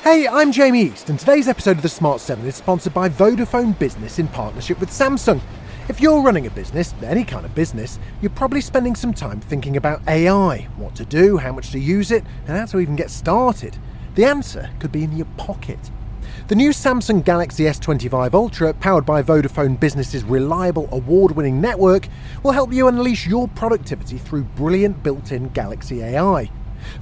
Hey, I'm Jamie East, and today's episode of The Smart 7 is sponsored by Vodafone Business in partnership with Samsung. If you're running a business, any kind of business, you're probably spending some time thinking about AI, what to do, how much to use it, and how to even get started. The answer could be in your pocket. The new Samsung Galaxy S25 Ultra, powered by Vodafone Business's reliable, award-winning network, will help you unleash your productivity through brilliant built-in Galaxy AI.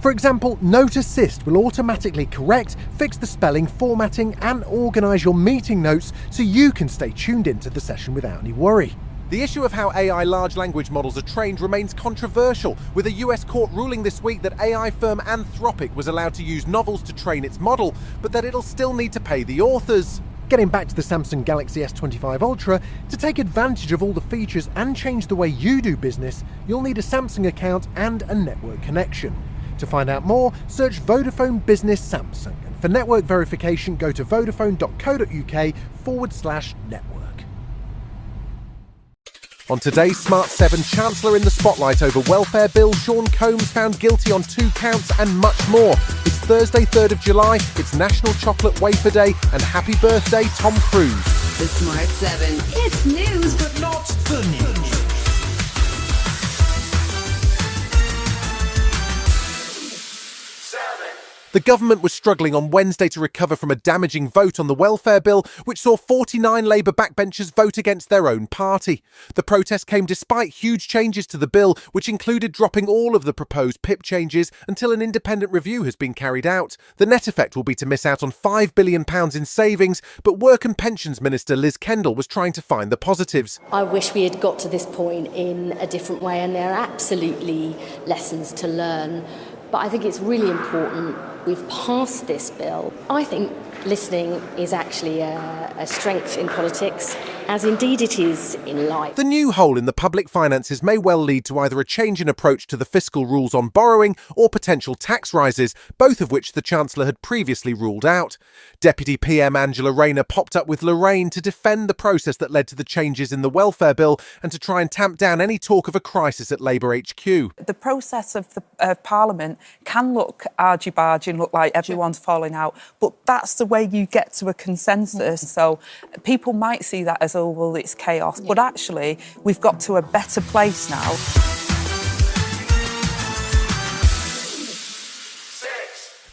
For example, Note Assist will automatically correct, fix the spelling, formatting, and organise your meeting notes so you can stay tuned into the session without any worry. The issue of how AI large language models are trained remains controversial, with a US court ruling this week that AI firm Anthropic was allowed to use novels to train its model, but that it'll still need to pay the authors. Getting back to the Samsung Galaxy S25 Ultra, to take advantage of all the features and change the way you do business, you'll need a Samsung account and a network connection. To find out more, search Vodafone Business Samsung, and for network verification, go to vodafone.co.uk/network. On today's Smart 7, Chancellor in the spotlight over welfare bill, Sean Combs found guilty on 2 counts, and much more. It's Thursday, 3rd of July, it's National Chocolate Wafer Day, and happy birthday, Tom Cruise. The Smart 7. It's news, but not the news. The government was struggling on Wednesday to recover from a damaging vote on the welfare bill, which saw 49 Labour backbenchers vote against their own party. The protest came despite huge changes to the bill, which included dropping all of the proposed PIP changes until an independent review has been carried out. The net effect will be to miss out on £5 billion in savings, but Work and Pensions Minister Liz Kendall was trying to find the positives. I wish we had got to this point in a different way, and there are absolutely lessons to learn. But I think it's really important we've passed this bill. I think listening is actually a strength in politics, as indeed it is in life. The new hole in the public finances may well lead to either a change in approach to the fiscal rules on borrowing or potential tax rises, both of which the Chancellor had previously ruled out. Deputy PM Angela Rayner popped up with Lorraine to defend the process that led to the changes in the welfare bill and to try and tamp down any talk of a crisis at Labour HQ. The process of Parliament can look argy-bargy and look like everyone's falling out, but that's the way you get to a consensus. So people might see that as, oh, well, it's chaos, but actually we've got to a better place now.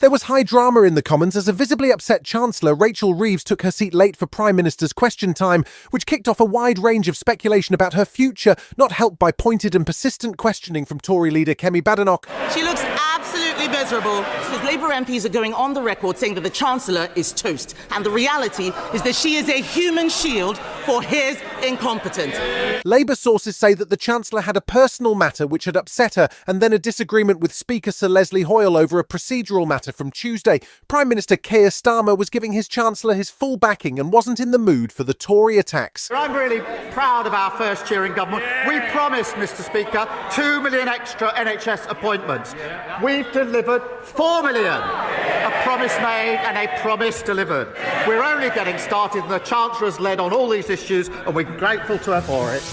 There was high drama in the Commons as a visibly upset Chancellor, Rachel Reeves, took her seat late for Prime Minister's question time, which kicked off a wide range of speculation about her future, not helped by pointed and persistent questioning from Tory leader Kemi Badenoch. She looks absolutely miserable because Labour MPs are going on the record saying that the Chancellor is toast. And the reality is that she is a human shield for his incompetence. Labour sources say that the Chancellor had a personal matter which had upset her, and then a disagreement with Speaker Sir Leslie Hoyle over a procedural matter from Tuesday. Prime Minister Keir Starmer was giving his Chancellor his full backing and wasn't in the mood for the Tory attacks. I'm really proud of our first year in government. We promised, Mr. Speaker, 2 million extra NHS appointments. We've delivered 4 million. A promise made and a promise delivered. We're only getting started, and the Chancellor has led on all these issues, and we're grateful to her for it.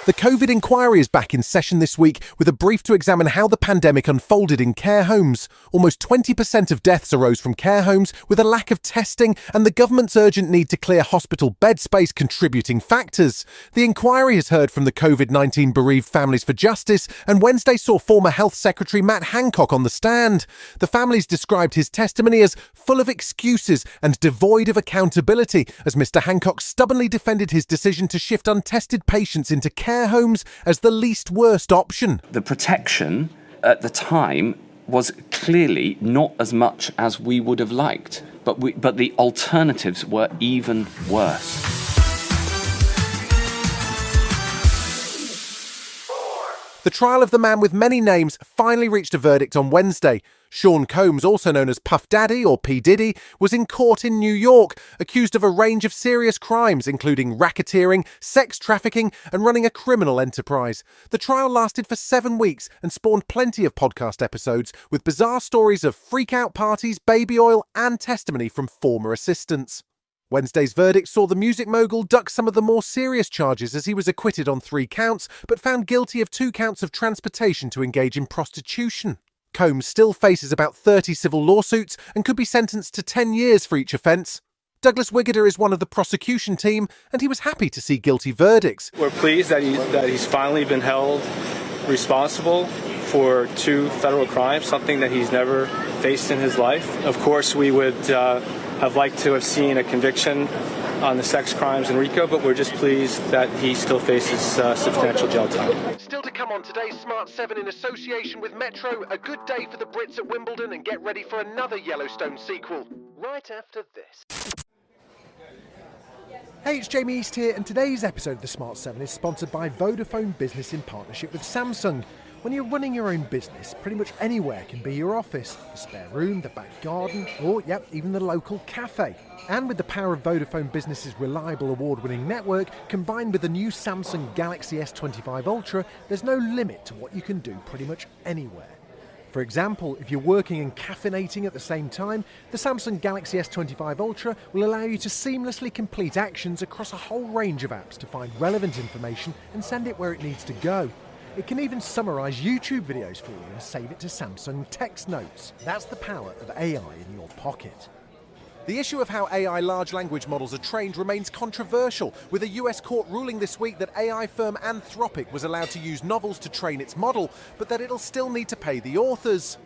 The COVID inquiry is back in session this week with a brief to examine how the pandemic unfolded in care homes. Almost 20% of deaths arose from care homes, with a lack of testing and the government's urgent need to clear hospital bed space contributing factors. The inquiry has heard from the COVID-19 bereaved Families for Justice, and Wednesday saw former Health Secretary Matt Hancock on the stand. The families described his testimony as full of excuses and devoid of accountability, as Mr. Hancock stubbornly defended his decision to shift untested patients into care homes as the least worst option. The protection at the time was clearly not as much as we would have liked, but the alternatives were even worse. The trial of the man with many names finally reached a verdict on Wednesday. Sean Combs, also known as Puff Daddy or P. Diddy, was in court in New York, accused of a range of serious crimes, including racketeering, sex trafficking, and running a criminal enterprise. The trial lasted for 7 weeks and spawned plenty of podcast episodes with bizarre stories of freak-out parties, baby oil, and testimony from former assistants. Wednesday's verdict saw the music mogul duck some of the more serious charges as he was acquitted on 3 counts, but found guilty of 2 counts of transportation to engage in prostitution. Combs still faces about 30 civil lawsuits and could be sentenced to 10 years for each offence. Douglas Wiggader is one of the prosecution team, and he was happy to see guilty verdicts. We're pleased that he's finally been held responsible for 2 federal crimes, something that he's never faced in his life. Of course, we would have liked to have seen a conviction on the sex crimes in RICO, but we're just pleased that he still faces substantial jail time. Still to come on today's Smart 7 in association with Metro, a good day for the Brits at Wimbledon, and get ready for another Yellowstone sequel, right after this. Hey, it's Jamie East here, and today's episode of the Smart 7 is sponsored by Vodafone Business in partnership with Samsung. When you're running your own business, pretty much anywhere can be your office, the spare room, the back garden, or, even the local cafe. And with the power of Vodafone Business's reliable award-winning network, combined with the new Samsung Galaxy S25 Ultra, there's no limit to what you can do pretty much anywhere. For example, if you're working and caffeinating at the same time, the Samsung Galaxy S25 Ultra will allow you to seamlessly complete actions across a whole range of apps to find relevant information and send it where it needs to go. It can even summarise YouTube videos for you and save it to Samsung text notes. That's the power of AI in your pocket. The issue of how AI large language models are trained remains controversial, with a US court ruling this week that AI firm Anthropic was allowed to use novels to train its model, but that it'll still need to pay the authors.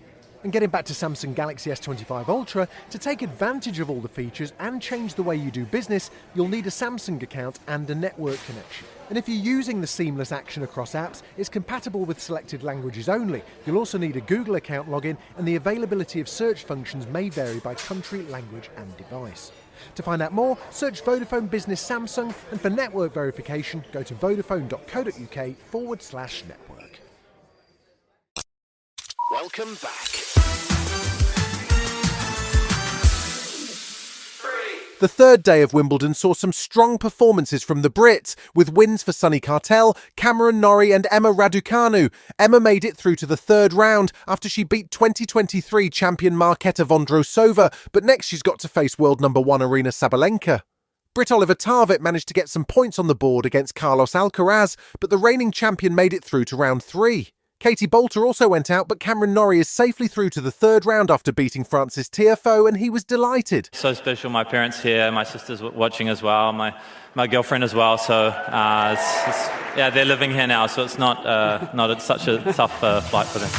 And getting back to Samsung Galaxy S25 Ultra, to take advantage of all the features and change the way you do business, you'll need a Samsung account and a network connection. And if you're using the seamless action across apps, it's compatible with selected languages only. You'll also need a Google account login, and the availability of search functions may vary by country, language and device. To find out more, search Vodafone Business Samsung, and for network verification, go to vodafone.co.uk/network. Welcome back. The third day of Wimbledon saw some strong performances from the Brits, with wins for Sunny Cartel, Cameron Norrie and Emma Raducanu. Emma made it through to the third round after she beat 2023 champion Marketa Vondrousova, but next she's got to face world number 1 Aryna Sabalenka. Brit Oliver Tarvett managed to get some points on the board against Carlos Alcaraz, but the reigning champion made it through to round 3. Katie Boulter also went out, but Cameron Norrie is safely through to the third round after beating Francis Tiafoe, and he was delighted. So special, my parents here, my sister's watching as well, my girlfriend as well, so they're living here now, so it's not such a tough flight for them.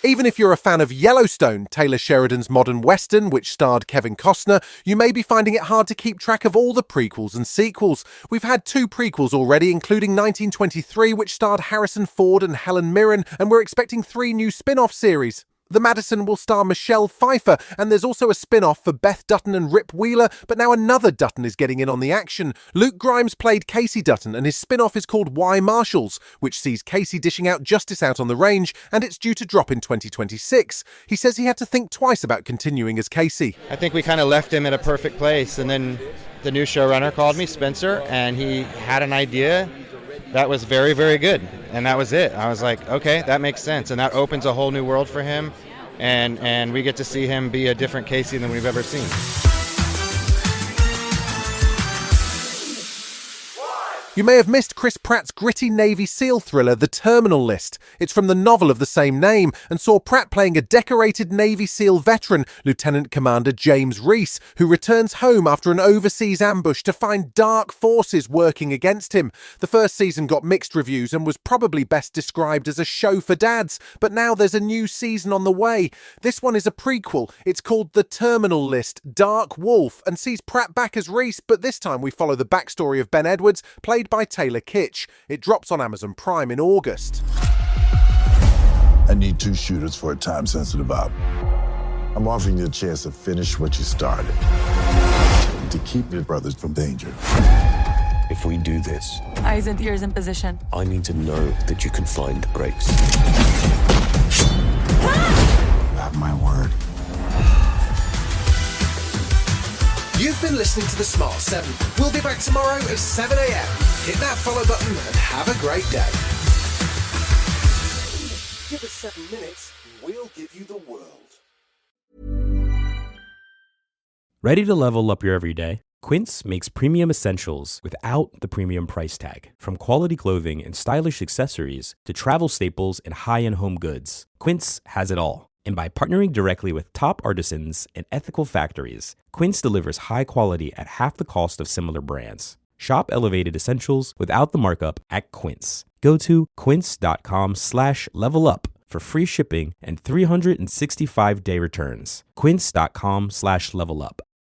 Even if you're a fan of Yellowstone, Taylor Sheridan's modern western, which starred Kevin Costner, you may be finding it hard to keep track of all the prequels and sequels. We've had 2 prequels already, including 1923, which starred Harrison Ford and Helen Mirren, and we're expecting 3 new spin-off series. The Madison will star Michelle Pfeiffer, and there's also a spin-off for Beth Dutton and Rip Wheeler, but now another Dutton is getting in on the action. Luke Grimes played Casey Dutton, and his spin-off is called Why Marshals, which sees Casey dishing out justice out on the range, and it's due to drop in 2026. He says he had to think twice about continuing as Casey. I think we kind of left him in a perfect place, and then the new showrunner called me, Spencer, and he had an idea that was very, very good, and that was it. I was like, okay, that makes sense, and that opens a whole new world for him, and we get to see him be a different Casey than we've ever seen. You may have missed Chris Pratt's gritty Navy SEAL thriller, The Terminal List. It's from the novel of the same name, and saw Pratt playing a decorated Navy SEAL veteran, Lieutenant Commander James Reese, who returns home after an overseas ambush to find dark forces working against him. The first season got mixed reviews and was probably best described as a show for dads, but now there's a new season on the way. This one is a prequel. It's called The Terminal List, Dark Wolf, and sees Pratt back as Reese, but this time we follow the backstory of Ben Edwards, played by Taylor Kitsch. It drops on Amazon Prime in August. I need 2 shooters for a time-sensitive op. I'm offering you a chance to finish what you started, to keep your brothers from danger. If we do this, eyes and ears in position. I need to know that you can find the brakes. You have my word. You've been listening to The Smart 7. We'll be back tomorrow at 7 a.m. Hit that follow button and have a great day. Give us 7 minutes and we'll give you the world. Ready to level up your everyday? Quince makes premium essentials without the premium price tag. From quality clothing and stylish accessories to travel staples and high-end home goods, Quince has it all. And by partnering directly with top artisans and ethical factories, Quince delivers high quality at half the cost of similar brands. Shop elevated essentials without the markup at Quince. Go to quince.com/levelup for free shipping and 365-day returns. Quince.com/levelup.